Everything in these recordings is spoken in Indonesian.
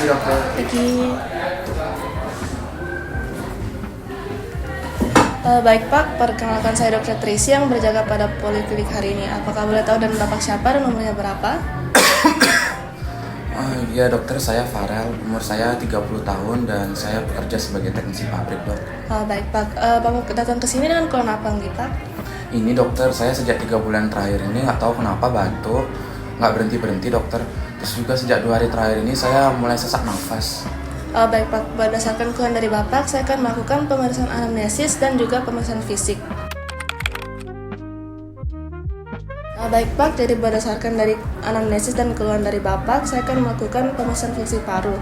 kasih dokter. Pagi. Baik Pak, perkenalkan saya Dr. Tracy yang berjaga pada poliklinik hari ini. Apakah boleh tahu dan Bapak siapa dan nomornya berapa? Iya dokter, saya Farel, umur saya 30 tahun dan saya bekerja sebagai teknisi pabrik dok. Baik Pak, Bapak datang ke sini dengan keluhan apa nih Pak? Ini dokter, saya sejak 3 bulan terakhir ini nggak tahu kenapa batuk, nggak berhenti dokter. Terus juga sejak 2 hari terakhir ini saya mulai sesak nafas. Baik Pak, berdasarkan keluhan dari Bapak, saya akan melakukan pemeriksaan anamnesis dan juga pemeriksaan fisik. Baik Pak, jadi berdasarkan dari anamnesis dan keluhan dari Bapak, saya akan melakukan pemeriksaan fungsi paru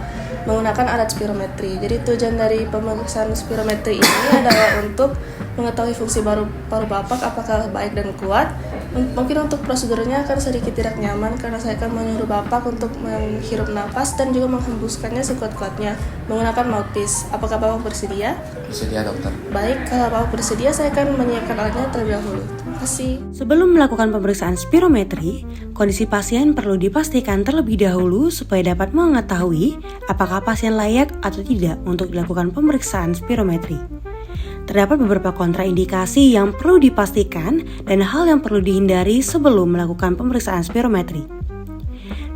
menggunakan alat spirometri. Jadi tujuan dari pemeriksaan spirometri ini adalah untuk mengetahui fungsi paru Bapak apakah baik dan kuat. Mungkin untuk prosedurnya akan sedikit tidak nyaman karena saya akan menyuruh Bapak untuk menghirup nafas dan juga menghembuskannya sekuat-kuatnya menggunakan mouthpiece. Apakah Bapak bersedia? Bersedia dokter. Baik, kalau Bapak bersedia saya akan menyiapkan alatnya terlebih dahulu. Terima kasih. Sebelum melakukan pemeriksaan spirometri, kondisi pasien perlu dipastikan terlebih dahulu supaya dapat mengetahui apakah pasien layak atau tidak untuk dilakukan pemeriksaan spirometri. Terdapat beberapa kontraindikasi yang perlu dipastikan dan hal yang perlu dihindari sebelum melakukan pemeriksaan spirometri.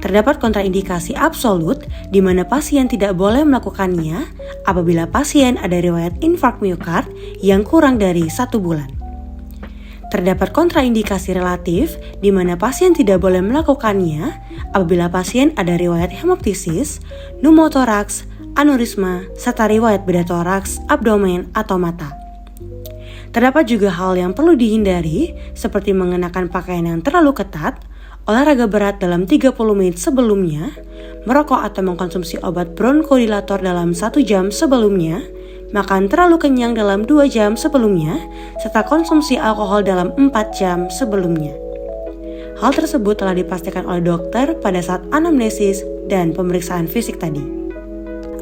Terdapat kontraindikasi absolut di mana pasien tidak boleh melakukannya apabila pasien ada riwayat infark miokard yang kurang dari 1 bulan. Terdapat kontraindikasi relatif di mana pasien tidak boleh melakukannya apabila pasien ada riwayat hemoptisis, pneumotoraks, aneurisma, serta riwayat bedah toraks, abdomen, atau mata. Terdapat juga hal yang perlu dihindari seperti mengenakan pakaian yang terlalu ketat, olahraga berat dalam 30 menit sebelumnya, merokok atau mengkonsumsi obat bronkodilator dalam 1 jam sebelumnya, makan terlalu kenyang dalam 2 jam sebelumnya, serta konsumsi alkohol dalam 4 jam sebelumnya. Hal tersebut telah dipastikan oleh dokter pada saat anamnesis dan pemeriksaan fisik tadi.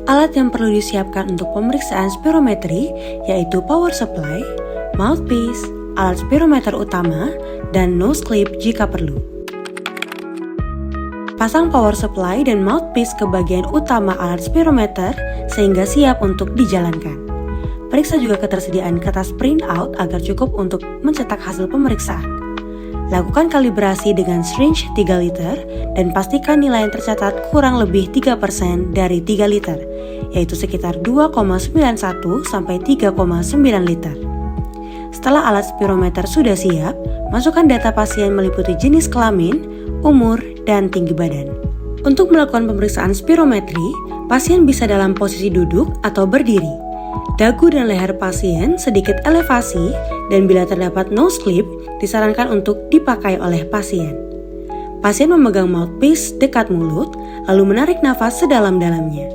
Alat yang perlu disiapkan untuk pemeriksaan spirometri yaitu power supply, mouthpiece, alat spirometer utama, dan nose clip jika perlu. Pasang power supply dan mouthpiece ke bagian utama alat spirometer sehingga siap untuk dijalankan. Periksa juga ketersediaan kertas printout agar cukup untuk mencetak hasil pemeriksaan. Lakukan kalibrasi dengan syringe 3 liter dan pastikan nilai yang tercatat kurang lebih 3% dari 3 liter, yaitu sekitar 2,91 sampai 3,9 liter. Setelah alat spirometer sudah siap, masukkan data pasien meliputi jenis kelamin, umur, dan tinggi badan. Untuk melakukan pemeriksaan spirometri, pasien bisa dalam posisi duduk atau berdiri. Dagu dan leher pasien sedikit elevasi dan bila terdapat nose clip, disarankan untuk dipakai oleh pasien. Pasien memegang mouthpiece dekat mulut, lalu menarik nafas sedalam-dalamnya.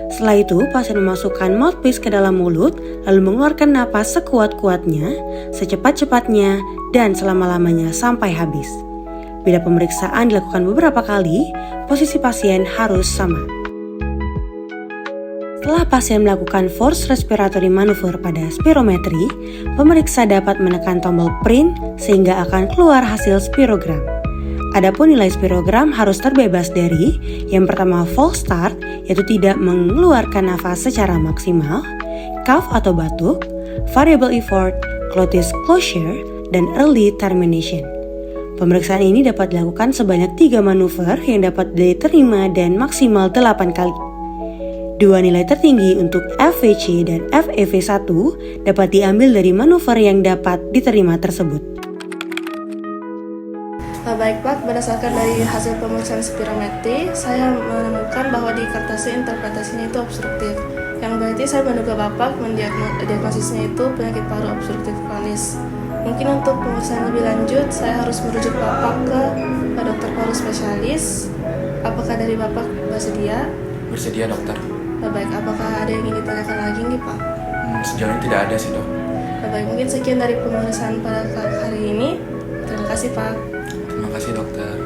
Setelah itu, pasien memasukkan mouthpiece ke dalam mulut, lalu mengeluarkan napas sekuat-kuatnya, secepat-cepatnya, dan selama-lamanya sampai habis. Bila pemeriksaan dilakukan beberapa kali, posisi pasien harus sama. Setelah pasien melakukan forced respiratory maneuver pada spirometri, pemeriksa dapat menekan tombol print sehingga akan keluar hasil spirogram. Adapun nilai spirogram harus terbebas dari yang pertama false start, yaitu tidak mengeluarkan nafas secara maksimal, cough atau batuk, variable effort, glottis closure, dan early termination. Pemeriksaan ini dapat dilakukan sebanyak 3 manuver yang dapat diterima dan maksimal 8 kali. 2 nilai tertinggi untuk FVC dan FEV1 dapat diambil dari manuver yang dapat diterima tersebut. Baik Pak, berdasarkan dari hasil pemeriksaan spirometri, saya menemukan bahwa di kartasi interpretasinya itu obstruktif. Yang berarti saya menduga Bapak mendiagnosisnya itu penyakit paru obstruktif kronis. Mungkin untuk pemeriksaan lebih lanjut, saya harus merujuk Bapak ke dokter paru spesialis. Apakah dari Bapak bersedia? Bersedia dokter. Baik, apakah ada yang ingin ditanyakan lagi nih Pak? Sejauh ini tidak ada sih dok. Baik, mungkin sekian dari pemeriksaan pada hari ini. Terima kasih Pak. Terima kasih dokter.